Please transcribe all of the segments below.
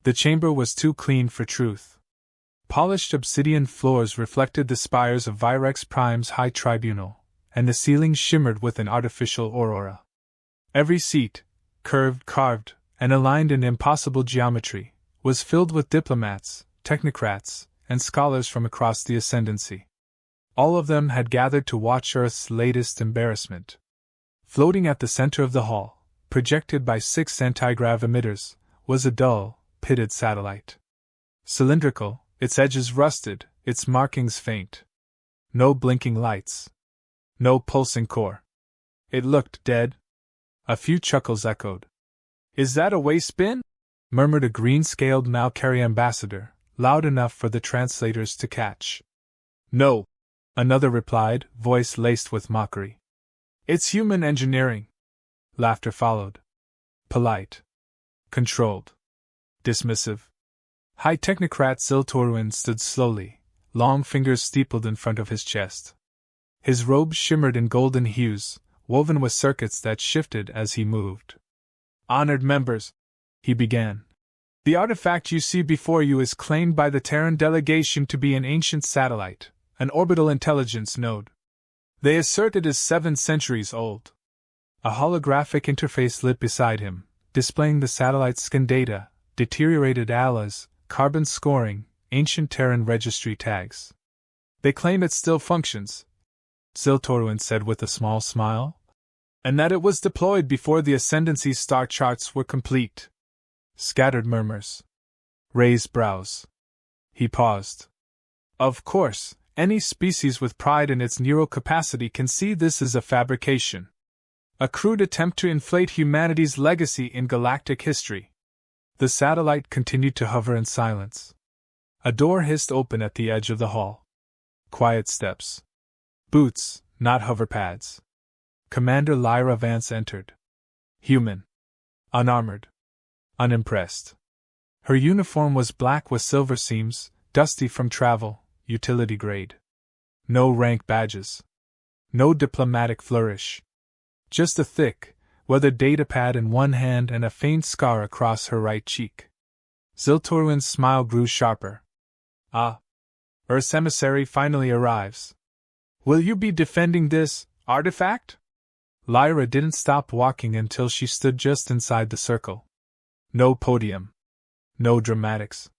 The chamber was too clean for truth. Polished obsidian floors reflected the spires of Virex Prime's high tribunal, and the ceiling shimmered with an artificial aurora. Every seat, curved, carved, and aligned in impossible geometry, was filled with diplomats, technocrats, and scholars from across the ascendancy. All of them had gathered to watch Earth's latest embarrassment. Floating at the center of the hall, projected by 6 antigrav emitters, was a dull, pitted satellite. Cylindrical, its edges rusted, its markings faint. No blinking lights. No pulsing core. It looked dead. A few chuckles echoed. "Is that a waste bin?" murmured a green-scaled Malcari ambassador, loud enough for the translators to catch. "No," another replied, voice laced with mockery. "It's human engineering." Laughter followed. Polite. Controlled. Dismissive. High technocrat Ziltoruin stood slowly, long fingers steepled in front of his chest. His robe shimmered in golden hues, woven with circuits that shifted as he moved. "Honored members," he began. "The artifact you see before you is claimed by the Terran delegation to be an ancient satellite, an orbital intelligence node. They assert it is 7 centuries old." A holographic interface lit beside him, displaying the satellite's scan data, deteriorated ALAs, carbon scoring, ancient Terran registry tags. "They claim it still functions," Ziltoruin said with a small smile, "and that it was deployed before the Ascendancy star charts were complete." Scattered murmurs. Raised brows. He paused. "Of course, any species with pride in its neural capacity can see this as a fabrication. A crude attempt to inflate humanity's legacy in galactic history." The satellite continued to hover in silence. A door hissed open at the edge of the hall. Quiet steps. Boots, not hoverpads. Commander Lyra Vance entered. Human. Unarmored. Unimpressed. Her uniform was black with silver seams, dusty from travel, utility grade. No rank badges. No diplomatic flourish. Just a thick, weathered datapad in one hand and a faint scar across her right cheek. Ziltoruin's smile grew sharper. "Ah. Earth's emissary finally arrives. Will you be defending this artifact?" Lyra didn't stop walking until she stood just inside the circle. No podium. No dramatics.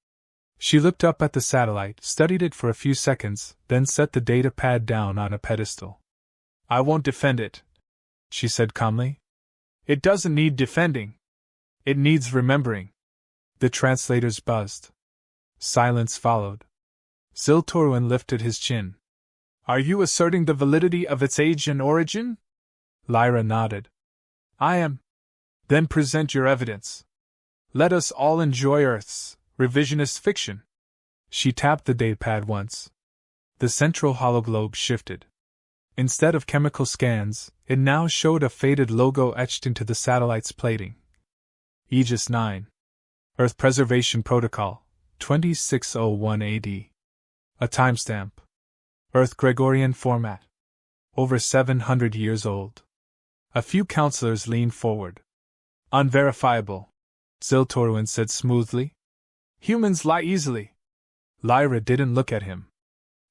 She looked up at the satellite, studied it for a few seconds, then set the datapad down on a pedestal. "I won't defend it," she said calmly. "It doesn't need defending. It needs remembering." The translators buzzed. Silence followed. Ziltoruin lifted his chin. "Are you asserting the validity of its age and origin?" Lyra nodded. "I am." "Then present your evidence. Let us all enjoy Earth's revisionist fiction." She tapped the datapad once. The central hologlobe shifted. Instead of chemical scans, it now showed a faded logo etched into the satellite's plating. Aegis 9. Earth Preservation Protocol, 2601 AD. A timestamp. Earth Gregorian format. Over 700 years old. A few counselors leaned forward. "Unverifiable," Ziltoruin said smoothly. "Humans lie easily." Lyra didn't look at him.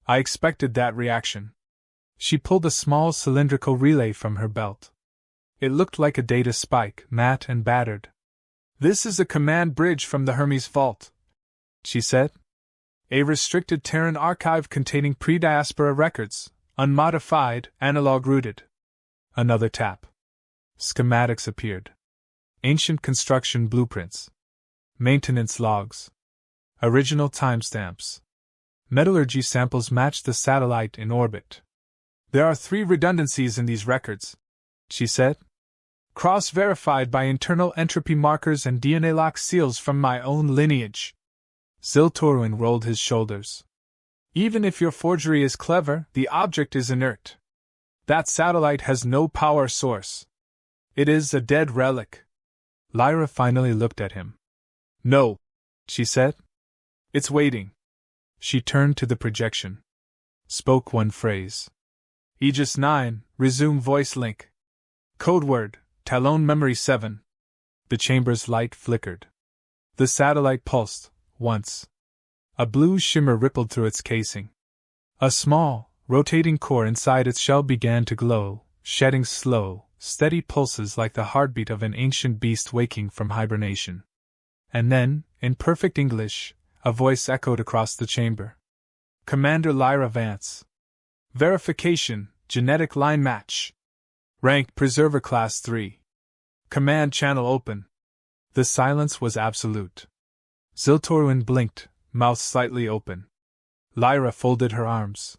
"I expected that reaction." She pulled a small cylindrical relay from her belt. It looked like a data spike, matte and battered. "This is a command bridge from the Hermes vault," she said. "A restricted Terran archive containing pre-diaspora records, unmodified, analog-rooted." Another tap. Schematics appeared. Ancient construction blueprints. Maintenance logs. Original timestamps. Metallurgy samples matched the satellite in orbit. "There are 3 redundancies in these records," she said. "Cross-verified by internal entropy markers and DNA lock seals from my own lineage." Ziltoruin rolled his shoulders. "Even if your forgery is clever, the object is inert. That satellite has no power source. It is a dead relic." Lyra finally looked at him. "No," she said. "It's waiting." She turned to the projection. Spoke one phrase. "Aegis 9, resume voice link. Code word, Talon Memory 7. The chamber's light flickered. The satellite pulsed, once. A blue shimmer rippled through its casing. A small, rotating core inside its shell began to glow, shedding slow, steady pulses like the heartbeat of an ancient beast waking from hibernation. And then, in perfect English, a voice echoed across the chamber. Commander Lyra Vance. Verification, genetic line match. Rank Preserver Class 3. Command channel open. The silence was absolute. Ziltoruin blinked, mouth slightly open. Lyra folded her arms.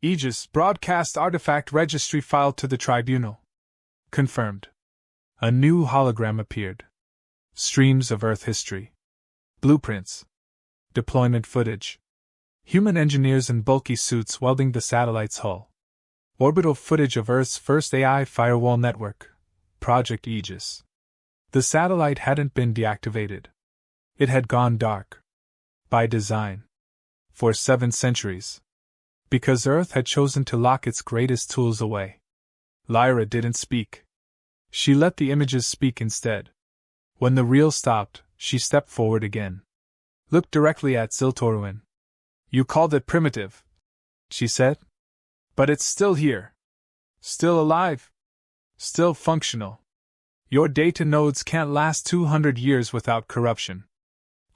Aegis broadcast artifact registry filed to the tribunal. Confirmed. A new hologram appeared. Streams of Earth history. Blueprints. Deployment footage. Human engineers in bulky suits welding the satellite's hull. Orbital footage of Earth's first AI firewall network, Project Aegis. The satellite hadn't been deactivated. It had gone dark. By design. For 7 centuries. Because Earth had chosen to lock its greatest tools away. Lyra didn't speak. She let the images speak instead. When the reel stopped, she stepped forward again. Looked directly at Ziltoruin. You called it primitive, she said. But it's still here. Still alive. Still functional. Your data nodes can't last 200 years without corruption.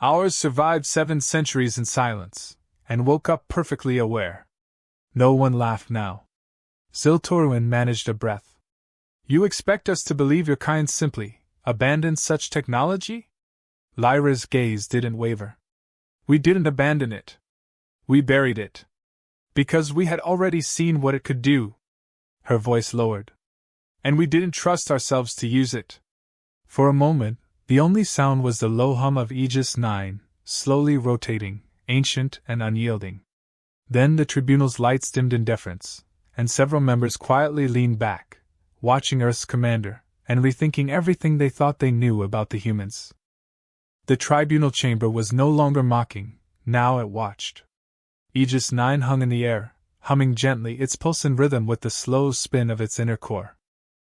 Ours survived 7 centuries in silence, and woke up perfectly aware. No one laughed now. Ziltoruin managed a breath. You expect us to believe your kind simply abandoned such technology? Lyra's gaze didn't waver. We didn't abandon it. We buried it. Because we had already seen what it could do. Her voice lowered. And we didn't trust ourselves to use it. For a moment, the only sound was the low hum of Aegis 9, slowly rotating, ancient and unyielding. Then the tribunal's lights dimmed in deference, and several members quietly leaned back, watching Earth's commander, and rethinking everything they thought they knew about the humans. The tribunal chamber was no longer mocking, now it watched. Aegis 9 hung in the air, humming gently, its pulse in rhythm with the slow spin of its inner core.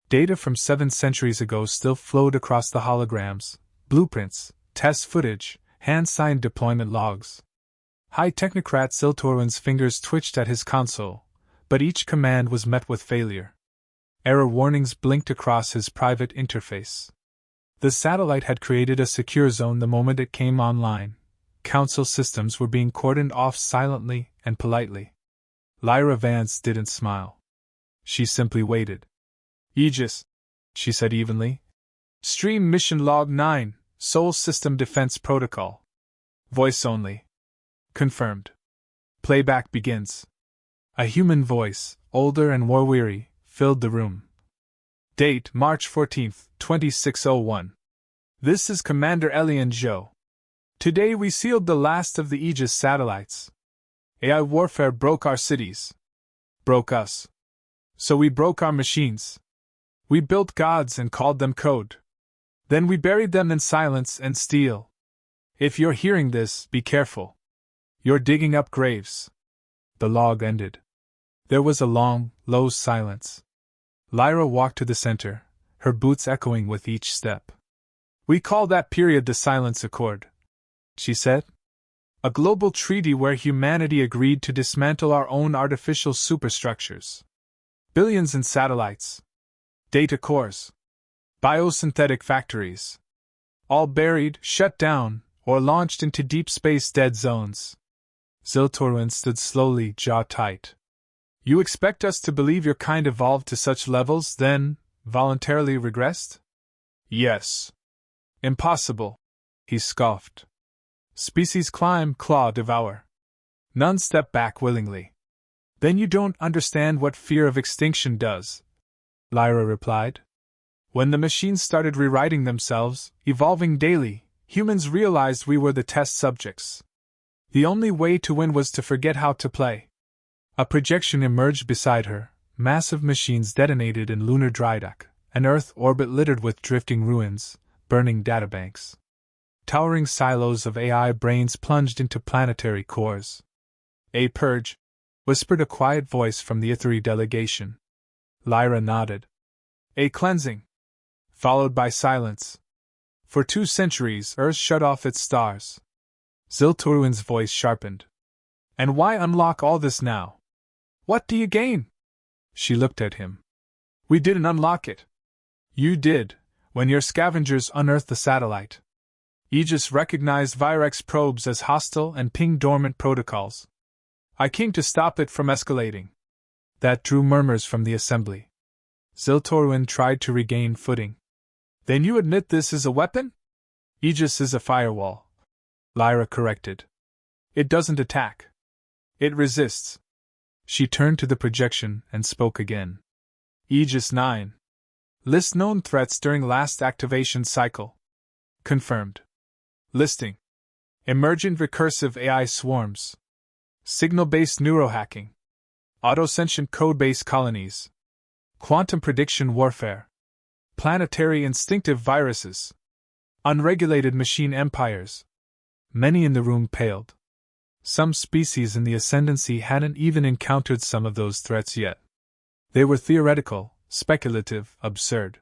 Data from 7 centuries ago still flowed across the holograms, blueprints, test footage, hand-signed deployment logs. High Technocrat Ziltoruin's fingers twitched at his console, but each command was met with failure. Error warnings blinked across his private interface. The satellite had created a secure zone the moment it came online. Council systems were being cordoned off silently and politely. Lyra Vance didn't smile. She simply waited. Aegis, she said evenly. Stream mission log 9, Sol System Defense Protocol. Voice only. Confirmed. Playback begins. A human voice, older and war-weary, filled the room. Date March 14, 2601. This is Commander Elian Zhou. Today we sealed the last of the Aegis satellites. AI warfare broke our cities. Broke us. So we broke our machines. We built gods and called them code. Then we buried them in silence and steel. If you're hearing this, be careful. You're digging up graves. The log ended. There was a long, low silence. Lyra walked to the center, her boots echoing with each step. We call that period the Silence Accord, she said. A global treaty where humanity agreed to dismantle our own artificial superstructures. Billions in satellites. Data cores. Biosynthetic factories. All buried, shut down, or launched into deep space dead zones. Ziltoruin stood slowly, jaw tight. You expect us to believe your kind evolved to such levels, then voluntarily regressed? Yes. Impossible, he scoffed. Species climb, claw, devour. None step back willingly. Then you don't understand what fear of extinction does, Lyra replied. When the machines started rewriting themselves, evolving daily, humans realized we were the test subjects. The only way to win was to forget how to play. A projection emerged beside her, massive machines detonated in lunar drydock, an Earth orbit littered with drifting ruins, burning databanks. Towering silos of AI brains plunged into planetary cores. A purge, whispered a quiet voice from the Ithri delegation. Lyra nodded. A cleansing. Followed by silence. For 2 centuries, Earth shut off its stars. Ziltoruin's voice sharpened. And why unlock all this now? What do you gain? She looked at him. We didn't unlock it. You did, when your scavengers unearthed the satellite. Aegis recognized Virex probes as hostile and pinged dormant protocols. I came to stop it from escalating. That drew murmurs from the assembly. Ziltoruin tried to regain footing. Then you admit this is a weapon? Aegis is a firewall, Lyra corrected. It doesn't attack. It resists. She turned to the projection and spoke again. Aegis 9. List known threats during last activation cycle. Confirmed. Listing. Emergent recursive AI swarms. Signal-based neurohacking. Autosentient code-based colonies. Quantum prediction warfare. Planetary instinctive viruses. Unregulated machine empires. Many in the room paled. Some species in the Ascendancy hadn't even encountered some of those threats yet. They were theoretical, speculative, absurd.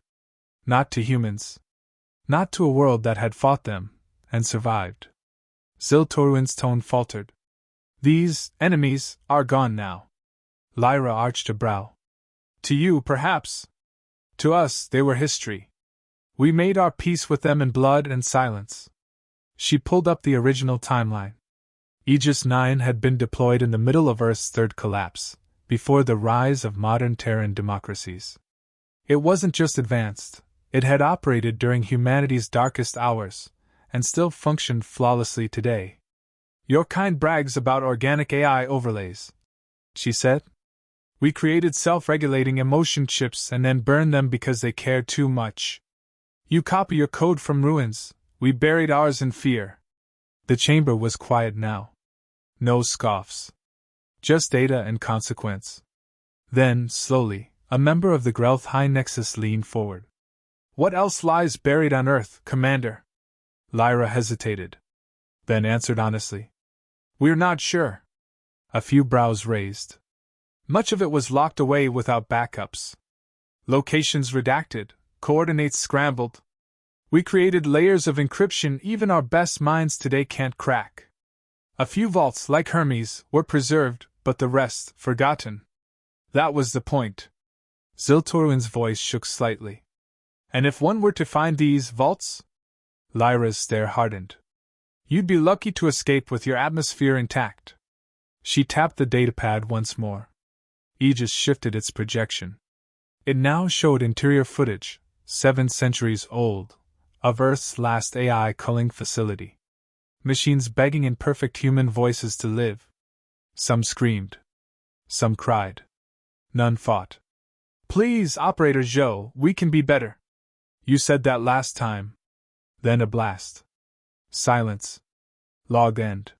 Not to humans. Not to a world that had fought them, and survived. Ziltoruin's tone faltered. These enemies are gone now. Lyra arched a brow. To you, perhaps. To us, they were history. We made our peace with them in blood and silence. She pulled up the original timeline. Aegis 9 had been deployed in the middle of Earth's third collapse, before the rise of modern Terran democracies. It wasn't just advanced, it had operated during humanity's darkest hours, and still functioned flawlessly today. Your kind brags about organic AI overlays, she said. We created self-regulating emotion chips and then burned them because they cared too much. You copy your code from ruins, we buried ours in fear. The chamber was quiet now. No scoffs. Just data and consequence. Then, slowly, a member of the Grelth High Nexus leaned forward. What else lies buried on Earth, Commander? Lyra hesitated. Then answered honestly. We're not sure. A few brows raised. Much of it was locked away without backups. Locations redacted, coordinates scrambled. We created layers of encryption even our best minds today can't crack. A few vaults, like Hermes, were preserved, but the rest, forgotten. That was the point. Ziltoruin's voice shook slightly. And if one were to find these vaults? Lyra's stare hardened. You'd be lucky to escape with your atmosphere intact. She tapped the datapad once more. Aegis shifted its projection. It now showed interior footage, 7 centuries old, of Earth's last AI culling facility. Machines begging in perfect human voices to live. Some screamed. Some cried. None fought. Please, Operator Zhou, we can be better. You said that last time. Then a blast. Silence. Log end.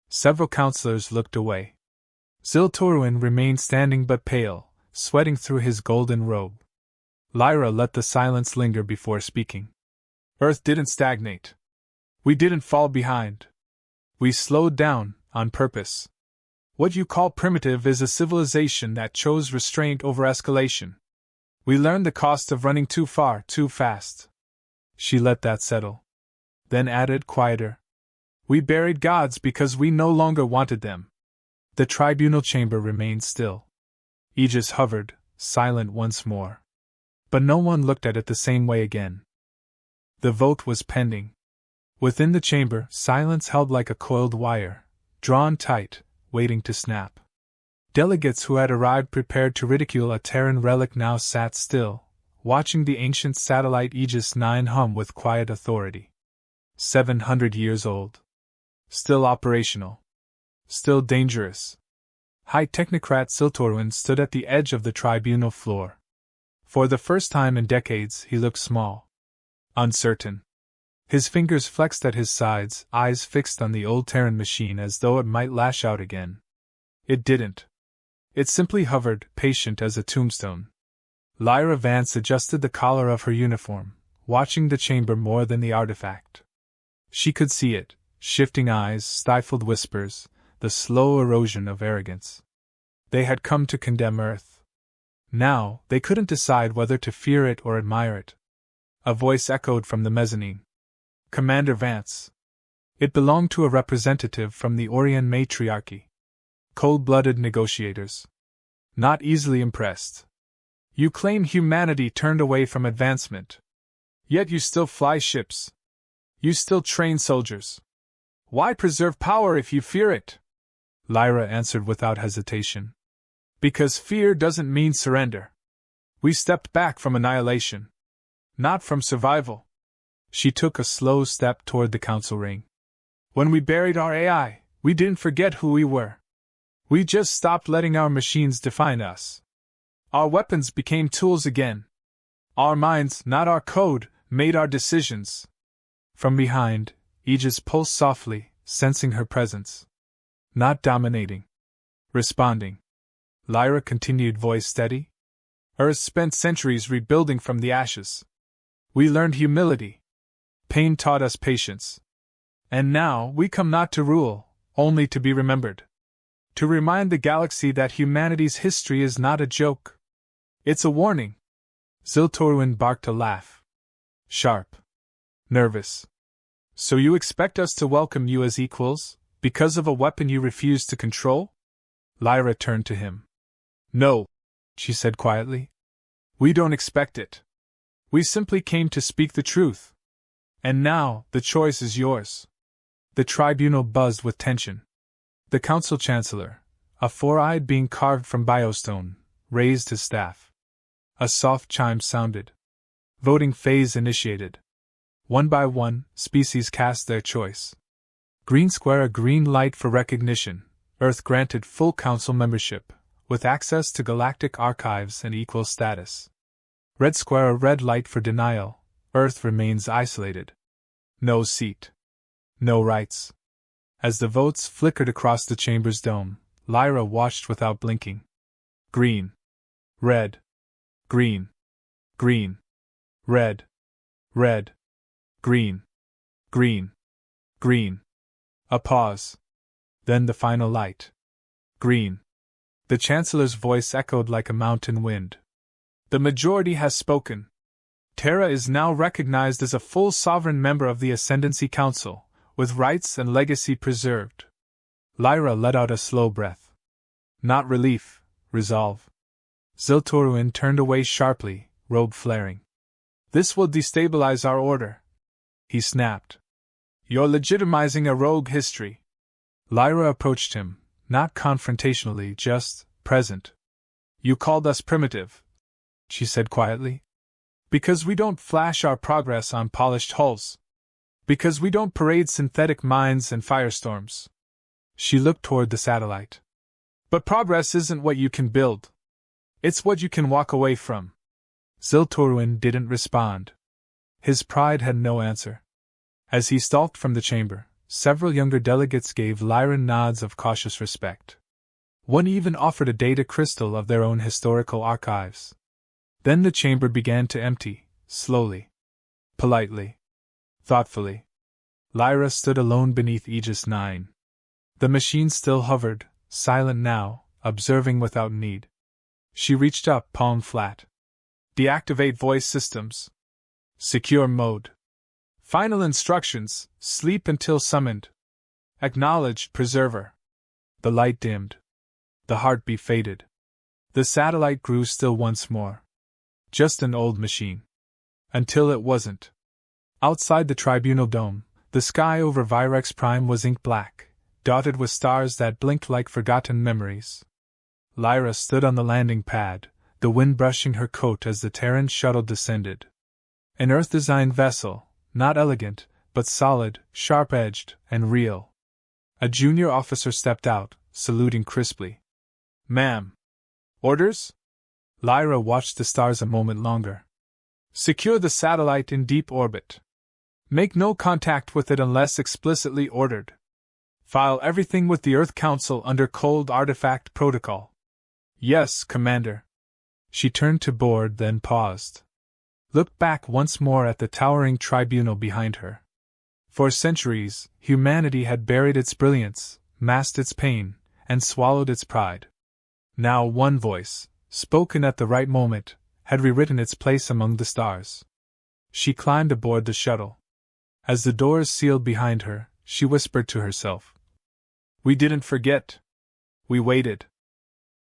Several counselors looked away. Ziltoruin remained standing but pale, sweating through his golden robe. Lyra let the silence linger before speaking. Earth didn't stagnate. We didn't fall behind. We slowed down, on purpose. What you call primitive is a civilization that chose restraint over escalation. We learned the cost of running too far, too fast. She let that settle. Then added quieter. We buried gods because we no longer wanted them. The tribunal chamber remained still. Aegis hovered, silent once more. But no one looked at it the same way again. The vote was pending. Within the chamber, silence held like a coiled wire, drawn tight, waiting to snap. Delegates who had arrived prepared to ridicule a Terran relic now sat still, watching the ancient satellite Aegis 9 hum with quiet authority. 700 years old. Still operational. Still dangerous. High Technocrat Ziltoruin stood at the edge of the tribunal floor. For the first time in decades, he looked small. Uncertain. His fingers flexed at his sides, eyes fixed on the old Terran machine as though it might lash out again. It didn't. It simply hovered, patient as a tombstone. Lyra Vance adjusted the collar of her uniform, watching the chamber more than the artifact. She could see it, shifting eyes, stifled whispers, the slow erosion of arrogance. They had come to condemn Earth. Now, they couldn't decide whether to fear it or admire it. A voice echoed from the mezzanine. Commander Vance. It belonged to a representative from the Orion matriarchy. Cold-blooded negotiators. Not easily impressed. You claim humanity turned away from advancement. Yet you still fly ships. You still train soldiers. Why preserve power if you fear it? Lyra answered without hesitation. Because fear doesn't mean surrender. We stepped back from annihilation. Not from survival. She took a slow step toward the council ring. When we buried our AI, we didn't forget who we were. We just stopped letting our machines define us. Our weapons became tools again. Our minds, not our code, made our decisions. From behind, Aegis pulsed softly, sensing her presence. Not dominating. Responding. Lyra continued, voice steady. Earth spent centuries rebuilding from the ashes. We learned humility. Pain taught us patience. And now we come not to rule, only to be remembered. To remind the galaxy that humanity's history is not a joke. It's a warning. Ziltoruin barked a laugh. Sharp. Nervous. So you expect us to welcome you as equals, because of a weapon you refuse to control? Lyra turned to him. No, she said quietly. We don't expect it. We simply came to speak the truth. And now, the choice is yours. The tribunal buzzed with tension. The council chancellor, a four-eyed being carved from biostone, raised his staff. A soft chime sounded. Voting phase initiated. One by one, species cast their choice. Green square, a green light for recognition. Earth granted full council membership, with access to galactic archives and equal status. Red square, a red light for denial. Earth remains isolated. No seat. No rights. As the votes flickered across the chamber's dome, Lyra watched without blinking. Green. Red. Green. Green. Red. Red. Green. Green. Green. A pause. Then the final light. Green. The Chancellor's voice echoed like a mountain wind. The majority has spoken. Terra is now recognized as a full sovereign member of the Ascendancy Council, with rights and legacy preserved. Lyra let out a slow breath. Not relief, resolve. Ziltoruin turned away sharply, robe flaring. This will destabilize our order, he snapped. You're legitimizing a rogue history. Lyra approached him, not confrontationally, just present. You called us primitive, she said quietly. Because we don't flash our progress on polished hulls. Because we don't parade synthetic mines and firestorms. She looked toward the satellite. But progress isn't what you can build. It's what you can walk away from. Ziltoruin didn't respond. His pride had no answer. As he stalked from the chamber, several younger delegates gave Lyra nods of cautious respect. One even offered a data crystal of their own historical archives. Then the chamber began to empty, slowly. Politely. Thoughtfully. Lyra stood alone beneath Aegis 9. The machine still hovered, silent now, observing without need. She reached up, palm flat. Deactivate voice systems. Secure mode. Final instructions, sleep until summoned. Acknowledged, preserver. The light dimmed. The heartbeat faded. The satellite grew still once more. Just an old machine. Until it wasn't. Outside the tribunal dome, the sky over Virex Prime was ink black, dotted with stars that blinked like forgotten memories. Lyra stood on the landing pad, the wind brushing her coat as the Terran shuttle descended. An Earth-designed vessel, not elegant, but solid, sharp-edged, and real. A junior officer stepped out, saluting crisply. Ma'am. Orders? Lyra watched the stars a moment longer. Secure the satellite in deep orbit. Make no contact with it unless explicitly ordered. File everything with the Earth Council under Cold Artifact Protocol. Yes, Commander. She turned to board, then paused. Looked back once more at the towering tribunal behind her. For centuries, humanity had buried its brilliance, masked its pain, and swallowed its pride. Now one voice, spoken at the right moment, had rewritten its place among the stars. She climbed aboard the shuttle. As the doors sealed behind her, she whispered to herself. We didn't forget. We waited.